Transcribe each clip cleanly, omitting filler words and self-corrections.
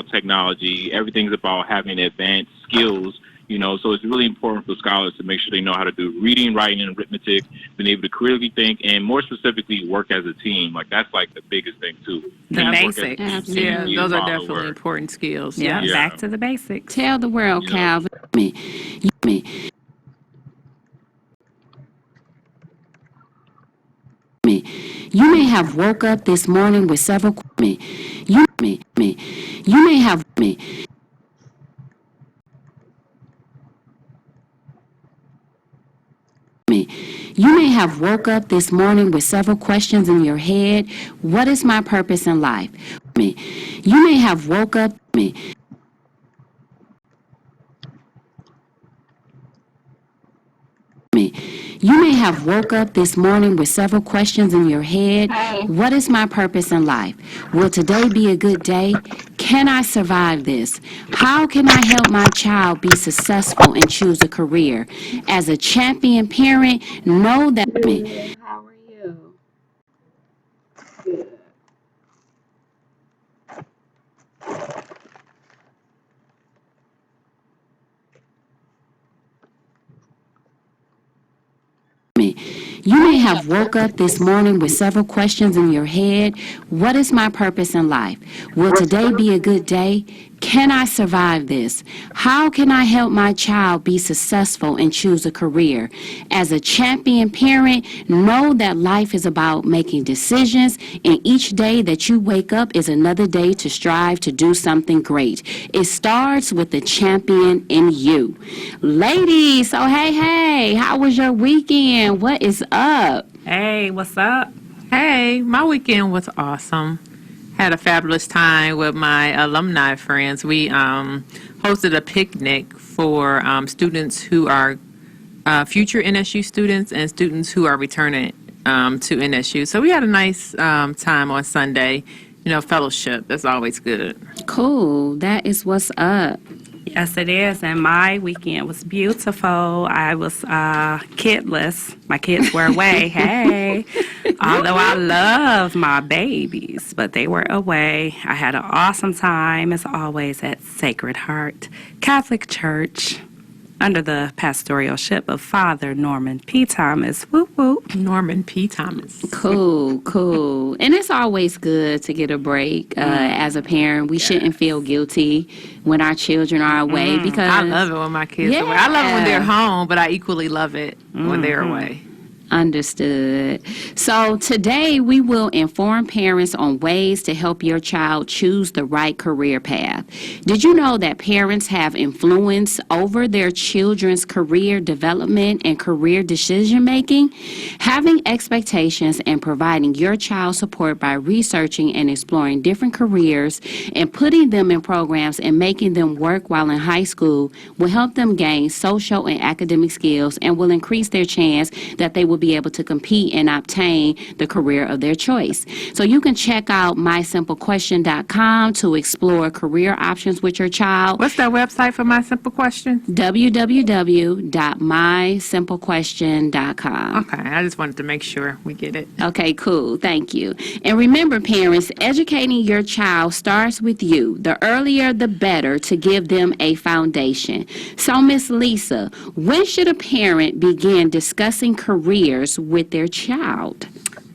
about technology. Everything's about having advanced skills. So it's really important for scholars to make sure they know how to do reading, writing, and arithmetic, being able to critically think, and more specifically, work as a team. Like, that's like the biggest thing too. The basics. Yeah, those are definitely important skills. Yeah, back to the basics. Tell the world, Calvin. You may have woke up this morning with several. You may have. You may have woke up this morning with several questions in your head. What is my purpose in life? You may have woke up. You may have woke up this morning with several questions in your head. What is my purpose in life? Will today be a good day? Can I survive this? How can I help my child be successful and choose a career? As a champion parent, know that. How are you? Good. You may have woke up this morning with several questions in your head. What is my purpose in life? Will today be a good day? Can I survive this? How can I help my child be successful and choose a career? As a champion parent, know that life is about making decisions, and each day that you wake up is another day to strive to do something great. It starts with the champion in you. Ladies, so hey, how was your weekend? What is up? Hey, what's up? Hey, my weekend was awesome. Had a fabulous time with my alumni friends. We hosted a picnic for students who are future NSU students and students who are returning to NSU. So we had a nice time on Sunday. Fellowship. That's always good. Cool. That is what's up. Yes, it is. And my weekend was beautiful. I was kidless. My kids were away. Hey. Although I love my babies, but they were away. I had an awesome time, as always, at Sacred Heart Catholic Church under the pastoralship of Father Norman P. Thomas. Whoop, whoop. Norman P. Thomas. Cool. And it's always good to get a break. As a parent, we shouldn't feel guilty when our children are away because I love it when my kids are away. I love it when they're home, but I equally love it when they're away. Understood. So today we will inform parents on ways to help your child choose the right career path. Did you know that parents have influence over their children's career development and career decision making? Having expectations and providing your child support by researching and exploring different careers and putting them in programs and making them work while in high school will help them gain social and academic skills and will increase their chance that they will be able to compete and obtain the career of their choice. So you can check out mysimplequestion.com to explore career options with your child. What's that website for My Simple Question? www.mysimplequestion.com. Okay, I just wanted to make sure we get it. Okay, cool. Thank you. And remember, parents, educating your child starts with you. The earlier, the better to give them a foundation. So, Miss Lisa, when should a parent begin discussing careers with their child?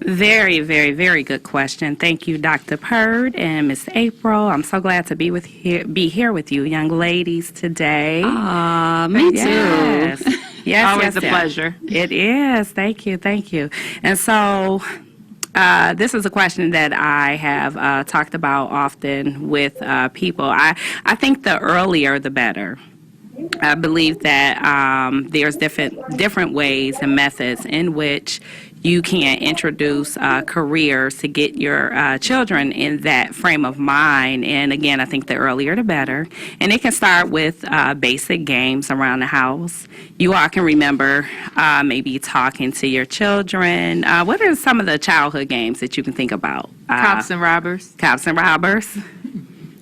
Very, very, very good question. Thank you, Dr. Purd and Miss April. I'm so glad to be here with you, young ladies, today. Me too. Yes, always a pleasure. It is. Thank you. And so this is a question that I have talked about often with people. I think the earlier, the better. I believe that there's different ways and methods in which you can introduce careers to get your children in that frame of mind. And again, I think the earlier the better. And it can start with basic games around the house. You all can remember maybe talking to your children. What are some of the childhood games that you can think about? Cops and robbers.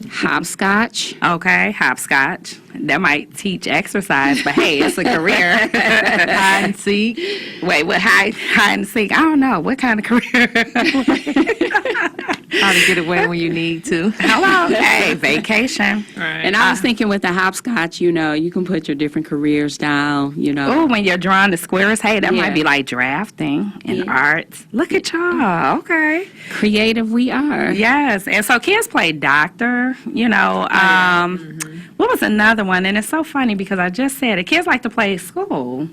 Hopscotch. Okay, hopscotch. That might teach exercise, but hey, it's a career. Hide and seek. Wait, what? Hide and seek? I don't know. What kind of career? How to get away when you need to. Hello. Hey, vacation. Right. And I was thinking with the hopscotch, you know, you can put your different careers down, you know. Oh, when you're drawing the squares, hey, that Yeah. might be like drafting and Yeah. arts. Look at y'all. Okay. Creative we are. Yes. And so kids play doctor, you know. What was another one? And it's so funny because I just said it. Kids like to play school.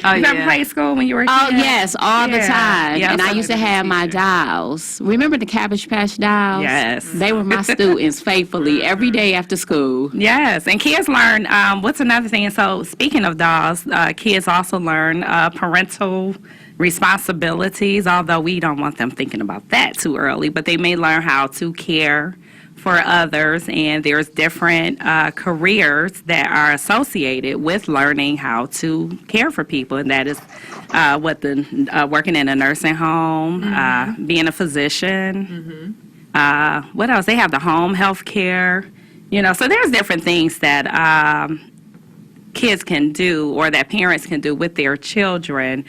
Oh, You ever played school when you were a kid? Oh, yes, all the Yeah. time. Yeah, And I so used to have my dolls. Remember the Cabbage Patch dolls? Yes. They were my students faithfully every day after school. Yes, and kids learn, what's another thing? So speaking of dolls, kids also learn parental responsibilities, although we don't want them thinking about that too early, but they may learn how to care for others, and there's different careers that are associated with learning how to care for people, and that is working in a nursing home, being a physician. What else? They have the home health care, you know, so there's different things that kids can do or that parents can do with their children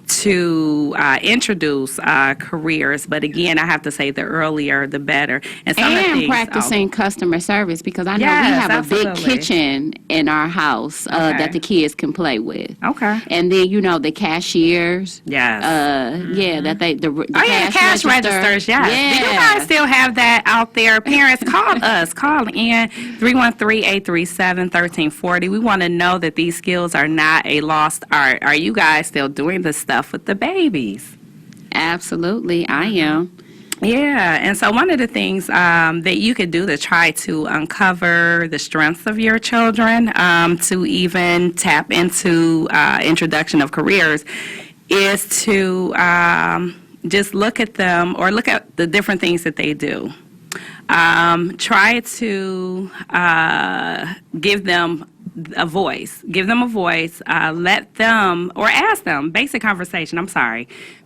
to introduce careers. But again, I have to say the earlier the better. And some of the And things, practicing customer service, because I know Yes, we have a absolutely. big kitchen in our house that the kids can play with. Okay. And then, you know, the cashiers. Yes. That the Oh, yeah, the cash registers, yes. Yeah. Do you guys still have that out there? Parents, call us. Call in 313-837-1340. We want to know that these skills are not a lost art. Are you guys still doing this stuff with the babies? Absolutely, I am. Yeah, and so one of the things that you could do to try to uncover the strengths of your children, to even tap into introduction of careers, is to just look at them or look at the different things that they do. Try to give them a voice. Give them a voice. Let them, or ask them, basic conversation.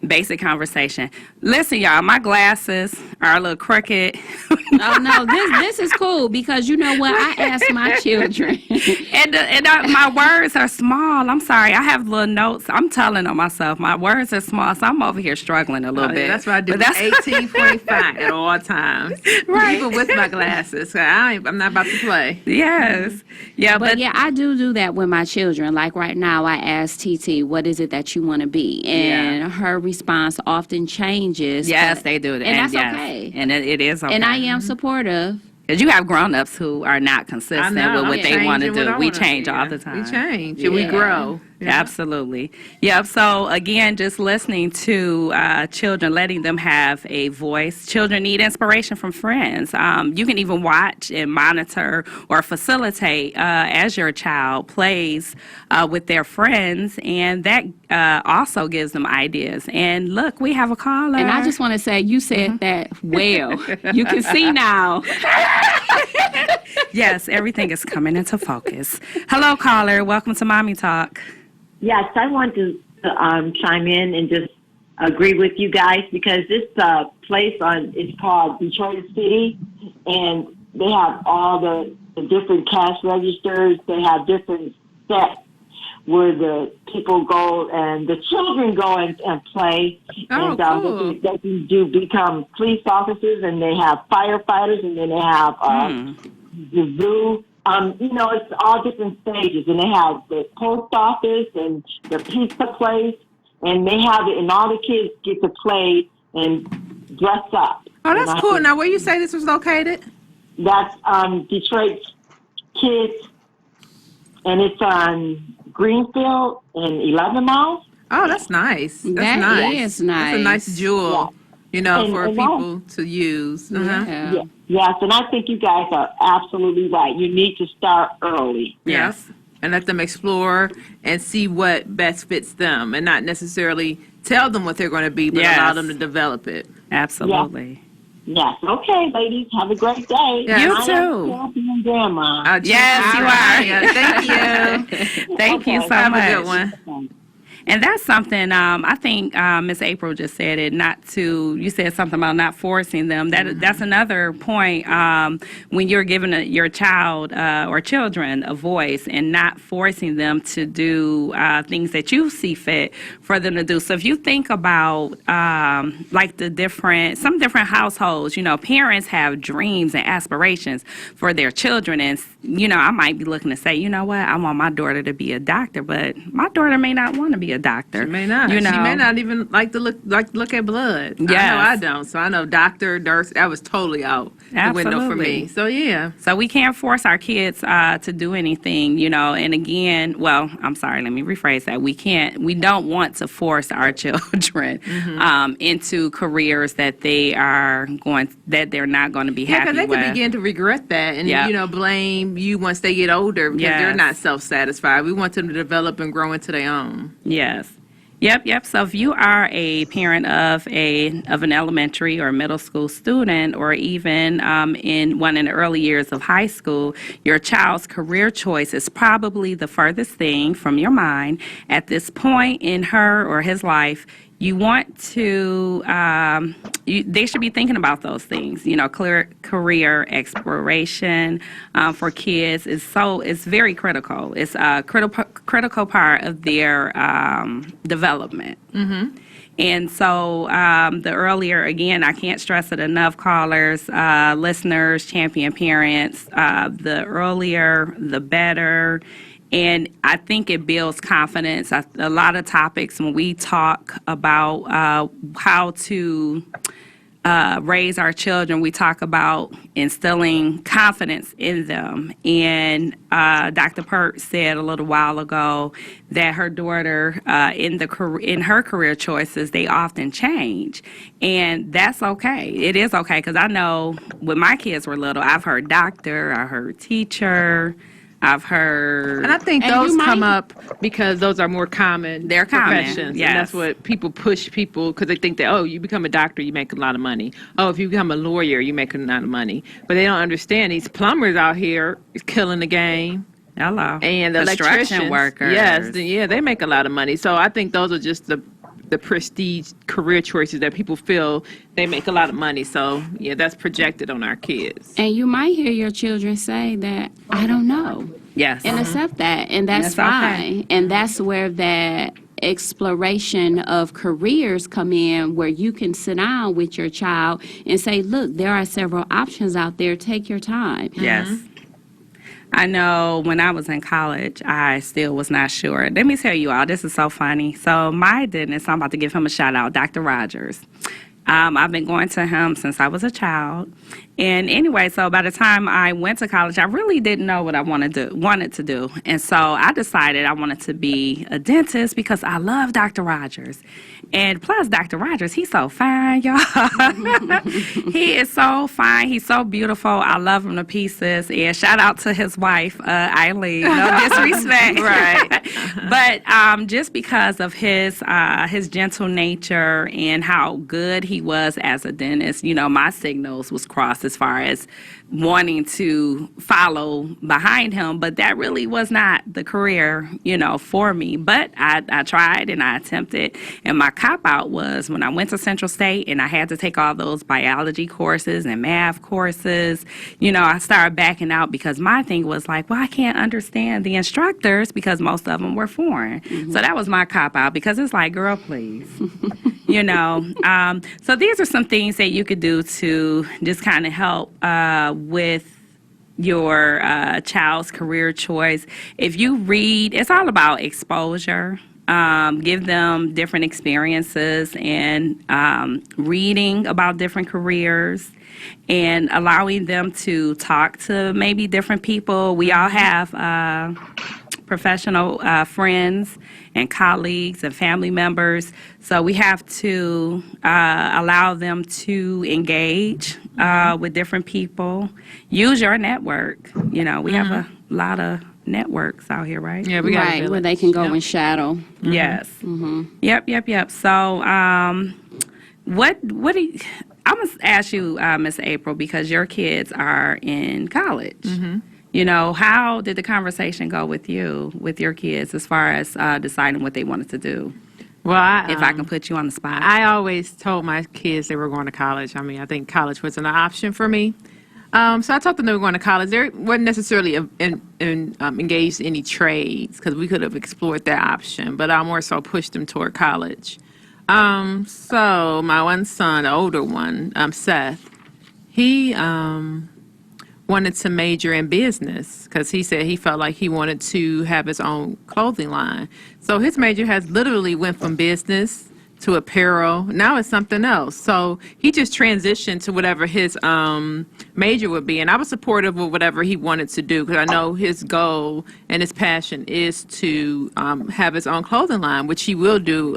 Basic conversation. Listen, y'all, my glasses are a little crooked. Oh no, this is cool because you know what? I asked my children. My words are small. I'm sorry. I have little notes. I'm telling on myself. My words are small, so I'm over here struggling a little bit. That's what I do. But that's 18.5 at all times. Right. Even with my glasses. I'm not about to play. Yes. Yeah, But yeah, I do that with my children. Like right now, I ask TT, "What is it that you want to be?" And her response often changes. Yes, but- they do. and that's yes. okay. And it is okay. And I am supportive. Because you have grown-ups who are not consistent with what they want to do. We change all the time. We change and we grow. Yeah. Absolutely. Yep. So again, just listening to children, letting them have a voice. Children need inspiration from friends. You can even watch and monitor or facilitate as your child plays with their friends, and that also gives them ideas. And look, we have a caller. And I just want to say, you said that well. You can see now. Yes, everything is coming into focus. Hello, caller. Welcome to Mommy Talk. Yes, I want to chime in and just agree with you guys because this place it's called Detroit City, and they have all the different cash registers. They have different sets where the people go and the children go and play. Oh, and cool. they can become police officers, and they have firefighters, and then they have the zoo. You know, it's all different stages, and they have the post office and the pizza place, and they have it, and all the kids get to play and dress up. Oh, that's cool. Now, where you say this was located? That's Detroit Kids, and it's on Greenfield and 11 Miles. Oh, that's nice. That's That nice. is That's a nice nice. jewel, you know, And- for and people to use. Yeah. Yes, and I think you guys are absolutely right. You need to start early. Yes. And let them explore and see what best fits them and not necessarily tell them what they're going to be, but Yes. allow them to develop it. Absolutely. Yes. Okay, ladies. Have a great day. Yeah. You I am too. still being grandma. Yes, you are. Yeah, thank you. Thank you so Okay. Have much. a good one. And that's something, I think Miss April just said it, you said something about not forcing them. That's another point when you're giving your child or children a voice and not forcing them to do things that you see fit for them to do. So if you think about like some different households, parents have dreams and aspirations for their children. And, I might be looking to say, you know what, I want my daughter to be a doctor, but my daughter may not want to be a doctor. She may not. She may not even like to look at blood. Yes. I know I don't. So I know doctor, nurse, that was totally out the window for me. So yeah. So we can't force our kids to do anything, and again, well, I'm sorry, let me rephrase that. We don't want to force our children into careers that they're not going to be happy with. Because they could begin to regret that and, blame you once they get older because they're not self-satisfied. We want them to develop and grow into their own. Yes. Yep. So if you are a parent of an elementary or middle school student, or even in the early years of high school, your child's career choice is probably the furthest thing from your mind at this point in her or his life. You want to, they should be thinking about those things. Clear career exploration for kids is very critical. It's a critical part of their development. Mm-hmm. And so the earlier, again, I can't stress it enough, callers, listeners, champion parents, the earlier, the better. And I think it builds confidence. A lot of topics when we talk about how to raise our children, we talk about instilling confidence in them. And Dr. Pert said a little while ago that her daughter, in her career choices, they often change. And that's okay. It is okay, because I know when my kids were little, I've heard doctor, I heard teacher, I've heard. And I think those come up because those are more common. They're common, professions. yes. And that's what people push people, because they think that, you become a doctor, you make a lot of money. Oh, if you become a lawyer, you make a lot of money. But they don't understand these plumbers out here is killing the game. Hello. And the construction electricians, workers. Yes, they make a lot of money. So I think those are just the prestige career choices that people feel they make a lot of money. So, that's projected on our kids. And you might hear your children say that, I don't know. Yes. And accept that. And that's fine. Okay. And that's where that exploration of careers come in, where you can sit down with your child and say, look, there are several options out there. Take your time. Yes. I know when I was in college, I still was not sure. Let me tell you all, this is so funny. So my dentist, I'm about to give him a shout out, Dr. Rogers. I've been going to him since I was a child. And anyway, so by the time I went to college, I really didn't know what I wanted to do. And so I decided I wanted to be a dentist because I love Dr. Rogers. And plus, Dr. Rogers, he's so fine, y'all. He is so fine. He's so beautiful. I love him to pieces. And shout out to his wife, Eileen. No disrespect. Right. But just because of his gentle nature and how good he was as a dentist, my signals was crossed as far as wanting to follow behind him, but that really was not the career, for me. But I tried and I attempted, and my cop-out was when I went to Central State and I had to take all those biology courses and math courses, I started backing out because my thing was like, well, I can't understand the instructors because most of them were foreign. Mm-hmm. So that was my cop-out, because it's like, girl, please. So these are some things that you could do to just kind of help with your child's career choice. If you read, it's all about exposure. Give them different experiences and reading about different careers and allowing them to talk to maybe different people. We all have professional friends and colleagues and family members. So we have to allow them to engage with different people. Use your network. We have a lot of networks out here, right? Yeah, we got Right, where they can go and shadow. Mm-hmm. Yes. Mm-hmm. Yep. So what do you, I'm going to ask you, Miss April, because your kids are in college. Mm-hmm. How did the conversation go with you, with your kids, as far as deciding what they wanted to do? Well, If I can put you on the spot. I always told my kids they were going to college. I mean, I think college wasn't an option for me. So I told them they were going to college. They weren't necessarily engaged in any trades because we could have explored that option, but I more so pushed them toward college. So my one son, the older one, Seth, he wanted to major in business because he said he felt like he wanted to have his own clothing line. So his major has literally went from business to apparel. Now it's something else. So he just transitioned to whatever his major would be. And I was supportive of whatever he wanted to do because I know his goal and his passion is to have his own clothing line, which he will do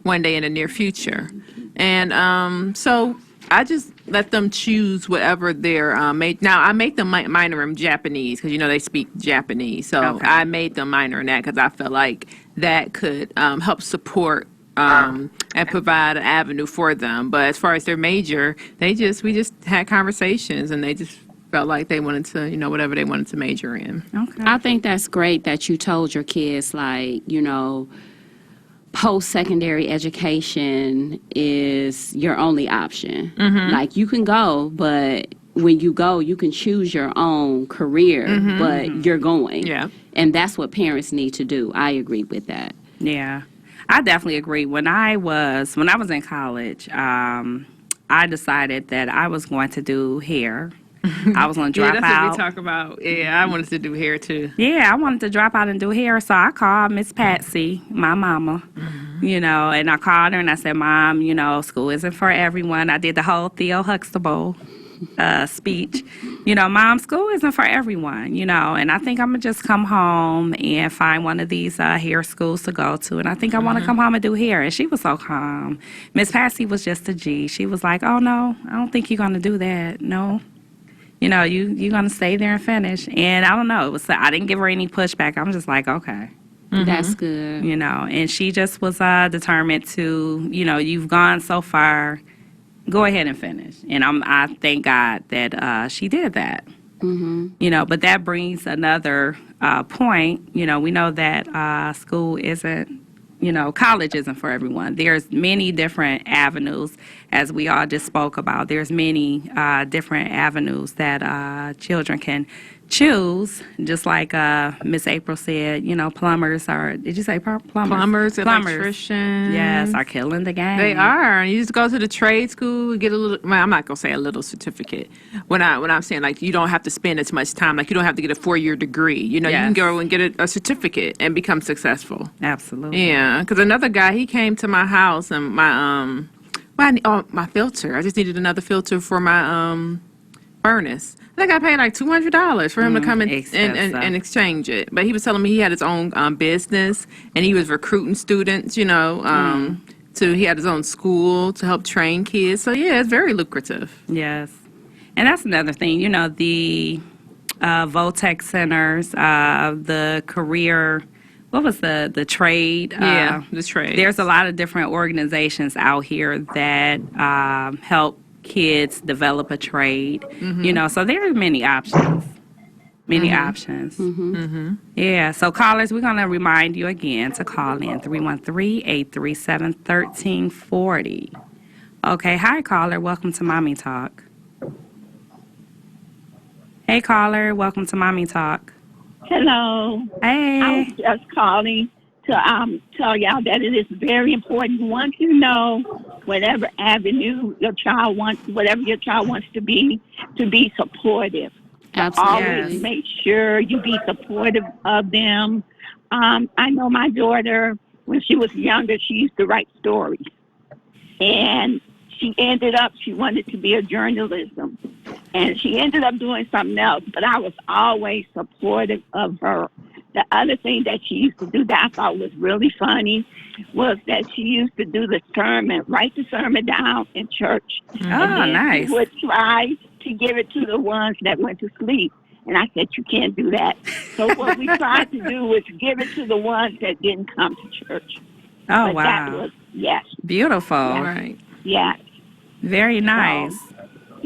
one day in the near future. And so I just let them choose whatever their Now, I make them minor in Japanese because, they speak Japanese. So Okay. I made them minor in that because I felt like that could help support and provide an avenue for them. But as far as their major, we just had conversations and they just felt like they wanted to, whatever they wanted to major in. Okay. I think that's great that you told your kids, like, post-secondary education is your only option. Like, you can go, but when you go, you can choose your own career, but you're going. Yeah. And that's what parents need to do. I agree with that. Yeah, I definitely agree. When I was in college, I decided that I was going to do hair. I was going to drop that's out. what we talk about. Yeah, I wanted to do hair too. Yeah, I wanted to drop out and do hair, so I called Miss Patsy, my mama, and I called her and I said, Mom, school isn't for everyone. I did the whole Theo Huxtable speech. Mom, school isn't for everyone, and I think I'm going to just come home and find one of these hair schools to go to, and I think I want to come home and do hair. And she was so calm. Miss Patsy was just a G. She was like, oh, no, I don't think you're going to do that. No. You're going to stay there and finish. And I don't know. I didn't give her any pushback. I'm just like, okay. That's good. And she just was determined to, you've gone so far, go ahead and finish. And I thank God that she did that. But that brings another point. We know that school isn't, college isn't for everyone. There's many different avenues, as we all just spoke about. There's many different avenues that children can choose, just like Miss April said, plumbers are, did you say plumbers? Plumbers, electricians. Yes, are killing the game. They are. You just go to the trade school, get a little, well, I'm not going to say a little certificate. When I'm saying, like, you don't have to spend as much time. Like, you don't have to get a 4-year degree. You can go and get a certificate and become successful. Absolutely. Yeah, because another guy, he came to my house and my filter. I just needed another filter for my furnace. I think I paid like $200 for him to come and exchange it. But he was telling me he had his own business and he was recruiting students, he had his own school to help train kids. So, yeah, it's very lucrative. Yes. And that's another thing, the Votech centers, the career, what was the trade? The trade. There's a lot of different organizations out here that help kids develop a trade, so there are many options. Yeah, so callers, we're going to remind you again to call in 313-837-1340. Okay, hi caller, welcome to Mommy Talk. Hey caller, welcome to Mommy Talk. Hello. Hey. I was just calling to tell y'all that it is very important once you know whatever avenue your child wants to be supportive. Absolutely. Always make sure you be supportive of them. I know my daughter, when she was younger, she used to write stories. And she wanted to be a journalism. And she ended up doing something else, but I was always supportive of her. The other thing that she used to do that I thought was really funny was that she used to do the sermon, write the sermon down in church. Oh, nice. She would try to give it to the ones that went to sleep. And I said, you can't do that. So what we tried to do was give it to the ones that didn't come to church. Oh, but wow. That was, yes. Beautiful. Yes. Right. Yes. Very nice.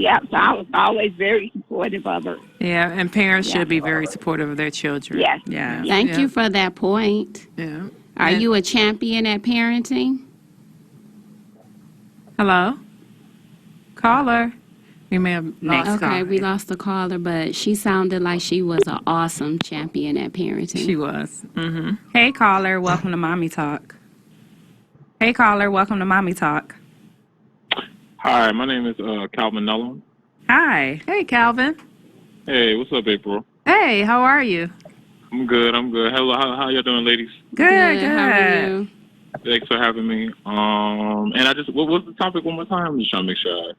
Yeah, so I was always very supportive of her. Yeah, and parents Yeah. should be very supportive of their children. Yes. Yeah. Thank Yeah. you for that point. Yeah. Are And- you a champion at parenting? Hello? Caller? We may have Next lost Okay, caller. we lost the caller, but she sounded like she was an awesome champion at parenting. She was. Mm-hmm. Hey, caller. Welcome to Mommy Talk. Hey, caller. Welcome to Mommy Talk. Hi, my name is Calvin Nullum. Hi. Hey, Calvin. Hey, what's up, April? Hey, how are you? I'm good. Hello, how y'all doing, ladies? Good, good. How are you? Thanks for having me. And what was the topic one more time? I'm just trying to make sure.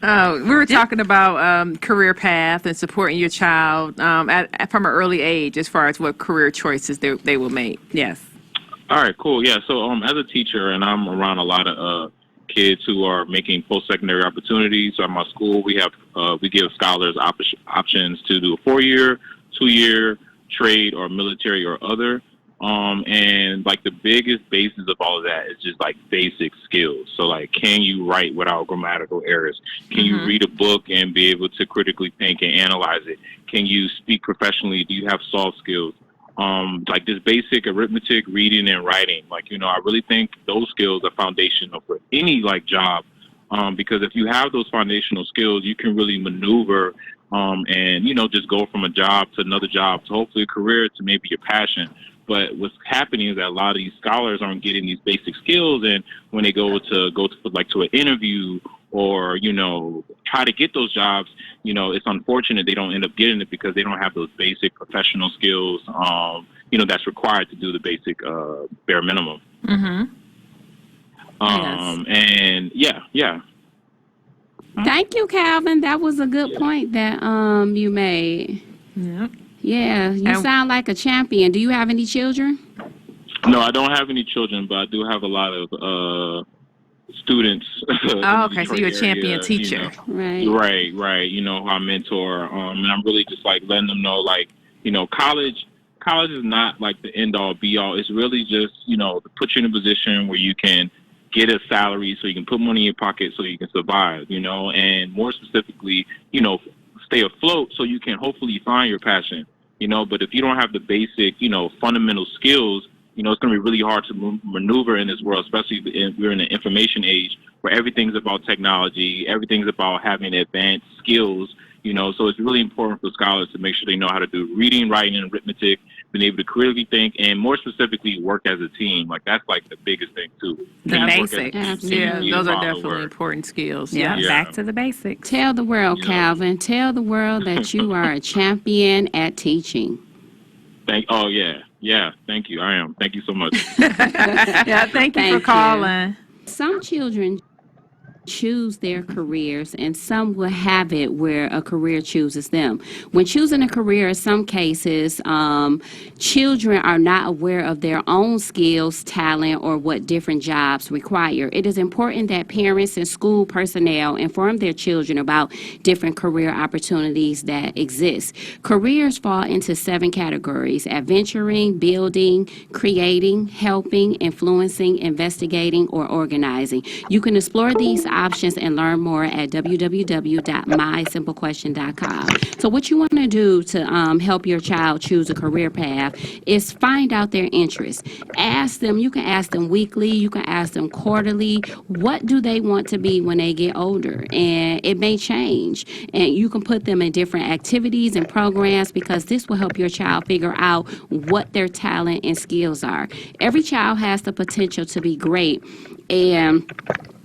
Oh, we were talking about career path and supporting your child from an early age as far as what career choices they will make. Yes. All right, cool. Yeah, so as a teacher, and I'm around a lot of kids who are making post-secondary opportunities. So at my school, we give scholars options to do a 4-year, 2-year, trade, or military or other. And like the biggest basis of all of that is just like basic skills. So like, can you write without grammatical errors? Can you read a book and be able to critically think and analyze it? Can you speak professionally? Do you have soft skills? Like this basic arithmetic, reading and writing. Like, I really think those skills are foundational for any like job. Because if you have those foundational skills, you can really maneuver and, just go from a job to another job to hopefully a career to maybe your passion. But what's happening is that a lot of these scholars aren't getting these basic skills, and when they go to an interview or try to get those jobs, it's unfortunate they don't end up getting it because they don't have those basic professional skills, that's required to do the basic bare minimum. Mm-hmm. And yeah. Thank you, Calvin. That was a good point that you made. Yeah. Yeah, you And- sound like a champion. Do you have any children? No, I don't have any children, but I do have a lot of students. Oh, okay. So you're a champion teacher. Right. Right. Who I mentor. And I'm really just like letting them know, like, college is not like the end all be all. It's really just, to put you in a position where you can get a salary so you can put money in your pocket so you can survive, and more specifically, stay afloat so you can hopefully find your passion, but if you don't have the basic, fundamental skills, it's going to be really hard to maneuver in this world, especially we're in an information age where everything's about technology, everything's about having advanced skills, so it's really important for scholars to make sure they know how to do reading, writing, and arithmetic, being able to critically think, and more specifically, work as a team. Like, that's like the biggest thing, too. The Can you work basics. as a team? Yeah, Can you those are follow definitely work? important skills. Yeah, Yeah. back to the basics. Tell the world, Yeah. Calvin. Tell the world that you are a champion at teaching. Oh, yeah. Thank you. I am. Thank you so much. Yeah, thank you Thank for you. calling. Some children choose their careers, and some will have it where a career chooses them. When choosing a career, in some cases, children are not aware of their own skills, talent, or what different jobs require. It is important that parents and school personnel inform their children about different career opportunities that exist. Careers fall into 7 categories: adventuring, building, creating, helping, influencing, investigating, or organizing. You can explore these options and learn more at www.mysimplequestion.com. So what you want to do to help your child choose a career path is find out their interests. Ask them, you can ask them weekly, you can ask them quarterly, what do they want to be when they get older? And it may change. And you can put them in different activities and programs because this will help your child figure out what their talent and skills are. Every child has the potential to be great, and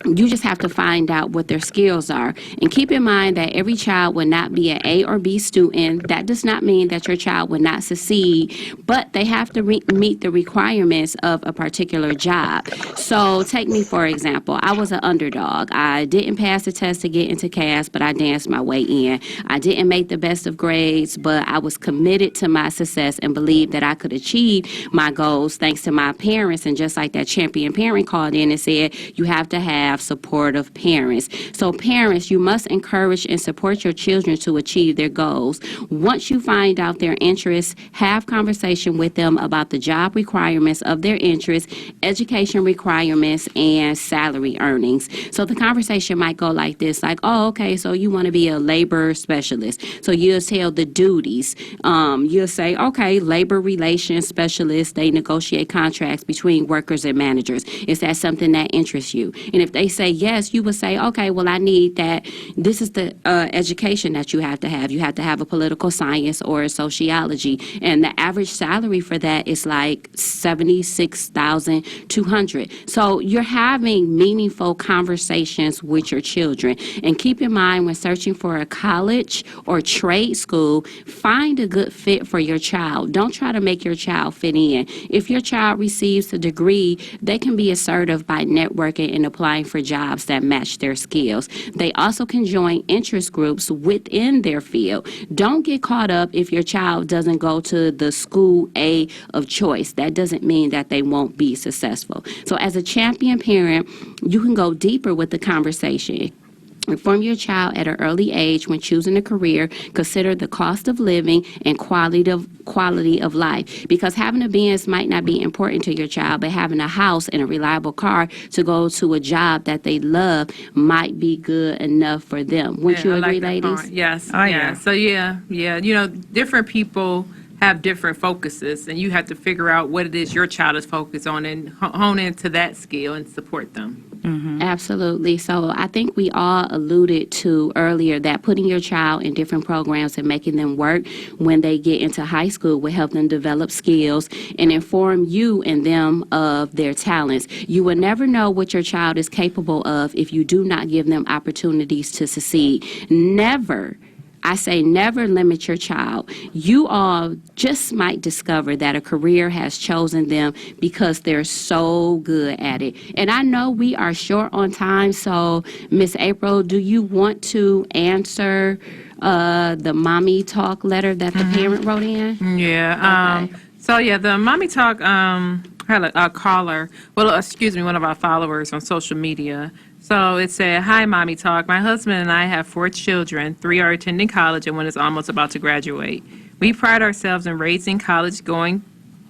you just have to find out what their skills are. And keep in mind that every child will not be an A or B student. That does not mean that your child will not succeed, but they have to meet the requirements of a particular job. So take me, for example. I was an underdog. I didn't pass the test to get into CAS, but I danced my way in. I didn't make the best of grades, but I was committed to my success and believed that I could achieve my goals thanks to my parents. And just like that champion parent called in and said, you have to have have supportive parents. So parents, you must encourage and support your children to achieve their goals. Once you find out their interests, have conversation with them about the job requirements of their interests, education requirements, and salary earnings. So the conversation might go like this, like, oh, okay, so you want to be a labor specialist. So you'll tell the duties. You'll say, okay, labor relations specialists, they negotiate contracts between workers and managers. Is that something that interests you? And if they say yes, you would say, okay, well, I need that. This is the education that you have to have. You have to have a political science or a sociology. And the average salary for that is like $76,200. So you're having meaningful conversations with your children. And keep in mind, when searching for a college or trade school, find a good fit for your child. Don't try to make your child fit in. If your child receives a degree, they can be assertive by networking and applying for jobs that match their skills. They also can join interest groups within their field. Don't get caught up if your child doesn't go to the school A of choice. That doesn't mean that they won't be successful. So as a champion parent, you can go deeper with the conversation. Inform your child at an early age when choosing a career. Consider the cost of living and quality of life. Because having a Benz might not be important to your child, but having a house and a reliable car to go to a job that they love might be good enough for them. Wouldn't you I agree, like that ladies? part. Yes. Oh, yeah. So yeah. Different people have different focuses, and you have to figure out what it is your child is focused on and hone into that skill and support them. Absolutely. So I think we all alluded to earlier that putting your child in different programs and making them work when they get into high school will help them develop skills and inform you and them of their talents. You will never know what your child is capable of if you do not give them opportunities to succeed. Never. I say never limit your child. You all just might discover that a career has chosen them because they're so good at it. And I know we are short on time, so Miss April, do you want to answer the Mommy Talk letter that the parent wrote in? Yeah. Okay. So yeah, the Mommy Talk had a caller. Well, excuse me, one of our followers on social media. So it said, "Hi, Mommy Talk. My husband and I have 4 children. 3 are attending college, and 1 is almost about to graduate. We pride ourselves in raising college-going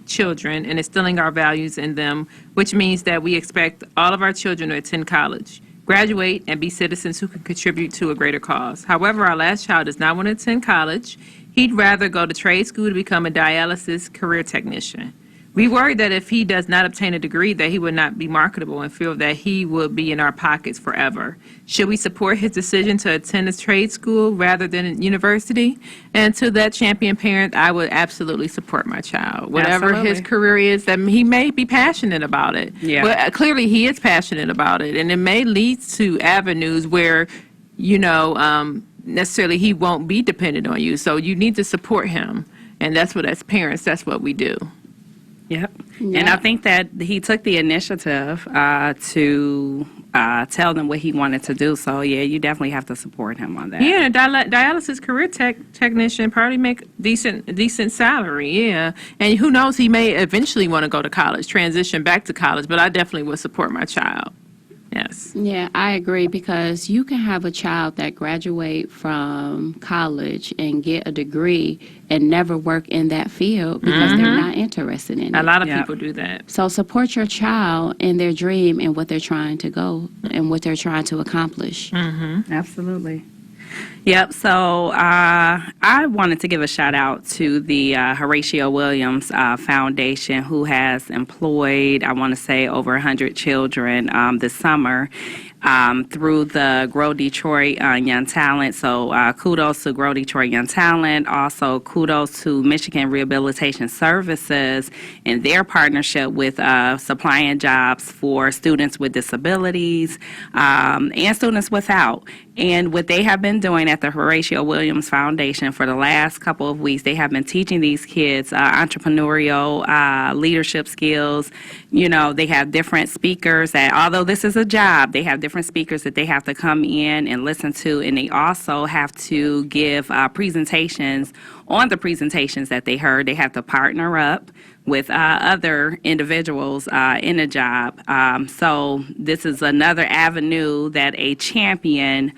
children and instilling our values in them, which means that we expect all of our children to attend college, graduate, and be citizens who can contribute to a greater cause. However, our last child does not want to attend college. He'd rather go to trade school to become a dialysis career technician. We worry that if he does not obtain a degree, that he would not be marketable and feel that he would be in our pockets forever. Should we support his decision to attend a trade school rather than a university?" And to that champion parent, I would absolutely support my child. Whatever his Absolutely. career is, that he may be passionate about it. Yeah. But clearly he is passionate about it. And it may lead to avenues where, necessarily he won't be dependent on you. So you need to support him. And that's what, as parents, that's what we do. Yep. And I think that he took the initiative to tell them what he wanted to do. So, yeah, you definitely have to support him on that. Yeah, dialysis career technician probably make decent salary. Yeah, and who knows, he may eventually want to go to college, transition back to college. But I definitely would support my child. Yes. Yeah, I agree, because you can have a child that graduate from college and get a degree and never work in that field because they're not interested in it. A lot of Yeah. people do that. So support your child in their dream and what they're trying to go and what they're trying to accomplish. Absolutely. Yep. So I wanted to give a shout out to the Horatio Williams Foundation, who has employed, I want to say, over 100 children this summer through the Grow Detroit Young Talent. So kudos to Grow Detroit Young Talent. Also, kudos to Michigan Rehabilitation Services and their partnership with supplying jobs for students with disabilities and students without. And what they have been doing at the Horatio Williams Foundation for the last couple of weeks, they have been teaching these kids entrepreneurial leadership skills. They have different speakers that, although this is a job, they have different different speakers that they have to come in and listen to, and they also have to give presentations on the presentations that they heard. They have to partner up with other individuals in a job. So this is another avenue that a champion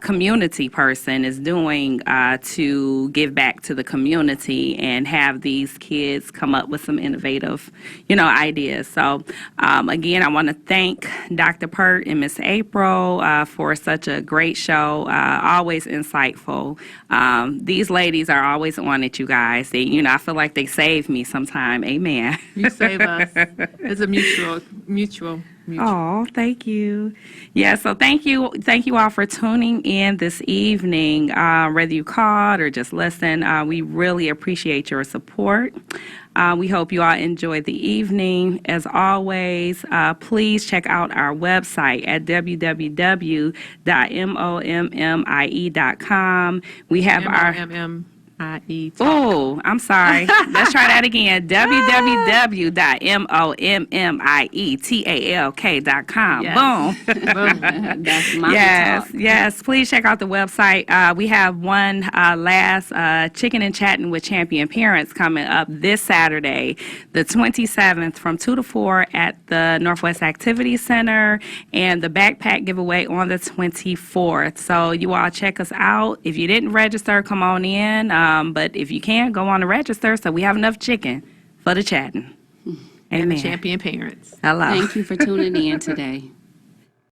community person is doing to give back to the community and have these kids come up with some innovative, ideas. So again, I want to thank Dr. Pert and Miss April for such a great show, always insightful. These ladies are always on it, you guys. They, I feel like they save me sometime. Amen. You save us. It's a mutual. Oh, thank you. Yeah, so thank you all for tuning in this evening. Whether you called or just listened, we really appreciate your support. We hope you all enjoy the evening. As always, please check out our website at www.mommie.com. We have our MOMMIE. Oh, I'm sorry. Let's try that again. www.mommietalk.com. Yes. Boom. That's my Yes. Please check out the website. We have one last Chicken and Chatting with Champion Parents coming up this Saturday, the 27th, from 2 to 4 at the Northwest Activity Center, and the backpack giveaway on the 24th. So you all check us out. If you didn't register, come on in. But if you can't, go on to register so we have enough chicken for the chatting. And Amen. the champion parents. Hello. Thank you for tuning in today.